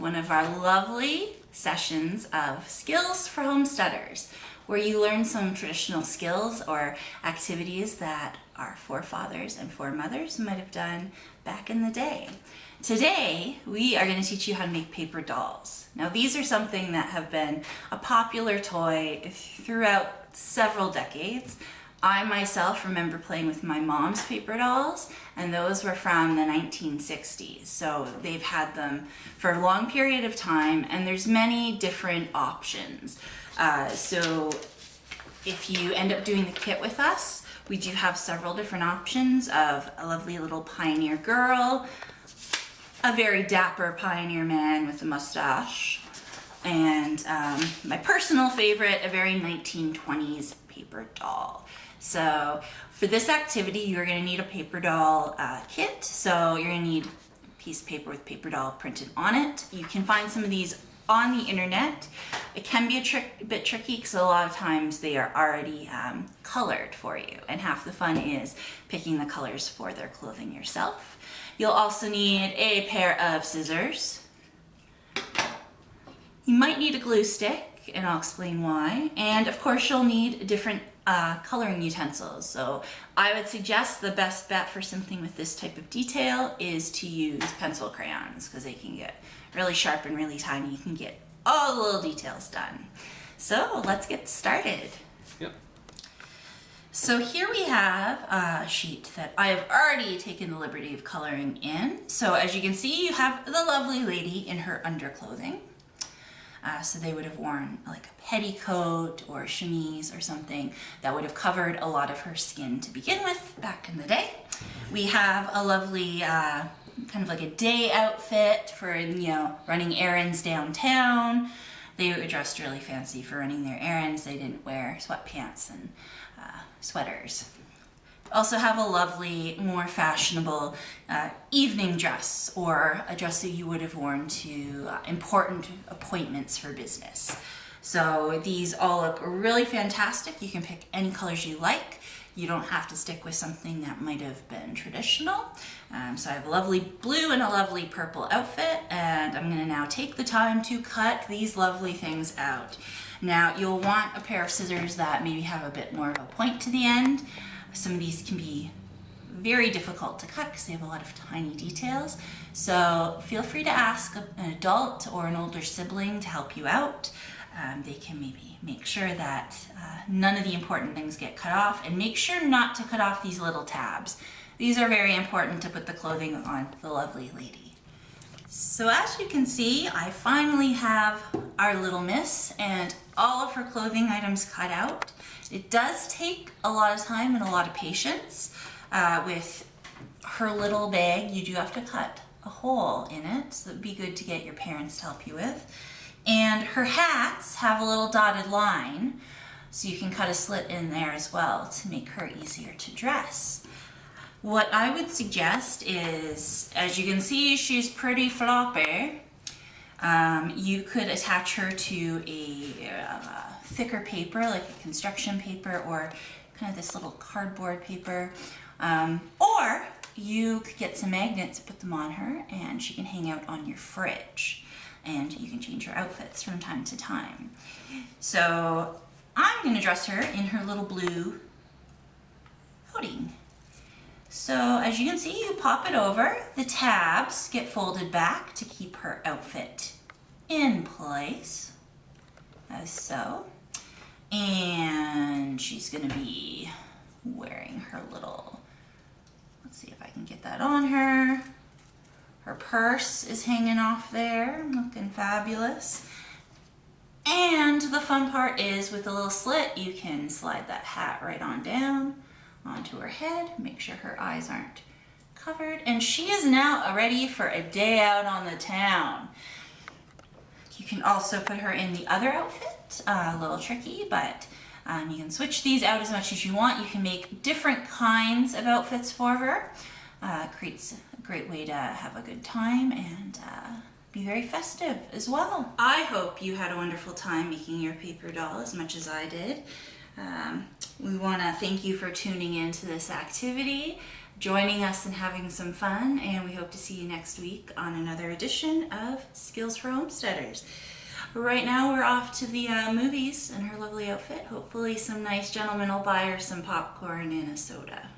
one of our lovely sessions of Skills for Homesteaders, where you learn some traditional skills or activities that our forefathers and foremothers might have done back in the day. Today, we are going to teach you how to make paper dolls. Now, these are something that have been a popular toy throughout several decades. I myself remember playing with my mom's paper dolls, and those were from the 1960s. So they've had them for a long period of time, and there's many different options. So if you end up doing the kit with us, we do have several different options of a lovely little pioneer girl, a very dapper pioneer man with a mustache, and my personal favorite, a very 1920s paper doll. So for this activity, you're going to need a paper doll kit. So you're going to need a piece of paper with paper doll printed on it. You can find some of these on the internet. It can be a bit tricky because a lot of times they are already colored for you, and half the fun is picking the colors for their clothing yourself. You'll also need a pair of scissors. You might need a glue stick, and I'll explain why. And of course, you'll need different coloring utensils. So I would suggest the best bet for something with this type of detail is to use pencil crayons, because they can get really sharp and really tiny. You can get all the little details done. So let's get started. Yep. So here we have a sheet that I have already taken the liberty of coloring in. So as you can see, you have the lovely lady in her underclothing. So they would have worn like a petticoat or a chemise or something that would have covered a lot of her skin to begin with back in the day. We have a lovely kind of like a day outfit for, running errands downtown. They were dressed really fancy for running their errands. They didn't wear sweatpants and sweaters. Also have a lovely, more fashionable evening dress, or a dress that you would have worn to important appointments for business. So these all look really fantastic. You can pick any colors you like. You don't have to stick with something that might have been traditional. So I have a lovely blue and a lovely purple outfit, and I'm gonna now take the time to cut these lovely things out. Now you'll want a pair of scissors that maybe have a bit more of a point to the end. Some of these can be very difficult to cut because they have a lot of tiny details. So feel free to ask an adult or an older sibling to help you out. They can maybe make sure that none of the important things get cut off, and make sure not to cut off these little tabs. These are very important to put the clothing on the lovely lady. So as you can see, I finally have our little miss and all of her clothing items cut out. It does take a lot of time and a lot of patience. With her little bag, you do have to cut a hole in it, so it'd be good to get your parents to help you with. And her hats have a little dotted line, so you can cut a slit in there as well to make her easier to dress. What I would suggest is, as you can see, she's pretty floppy. You could attach her to a thicker paper, like a construction paper, or kind of this little cardboard paper. Or you could get some magnets, put them on her, and she can hang out on your fridge. And you can change her outfits from time to time. So I'm going to dress her in her little blue coating. So as you can see, you pop it over. The tabs get folded back to keep her outfit in place, as so. And she's going to be wearing her little, let's see if I can get that on her. Her purse is hanging off there, looking fabulous. And the fun part is, with a little slit, you can slide that hat right on down onto her head, make sure her eyes aren't covered. And she is now ready for a day out on the town. You can also put her in the other outfit, a little tricky, but you can switch these out as much as you want. You can make different kinds of outfits for her. Creates a great way to have a good time and be very festive as well. I hope you had a wonderful time making your paper doll as much as I did. We want to thank you for tuning in to this activity, joining us and having some fun, and we hope to see you next week on another edition of Skills for Homesteaders. Right now we're off to the movies in her lovely outfit. Hopefully some nice gentleman will buy her some popcorn and a soda.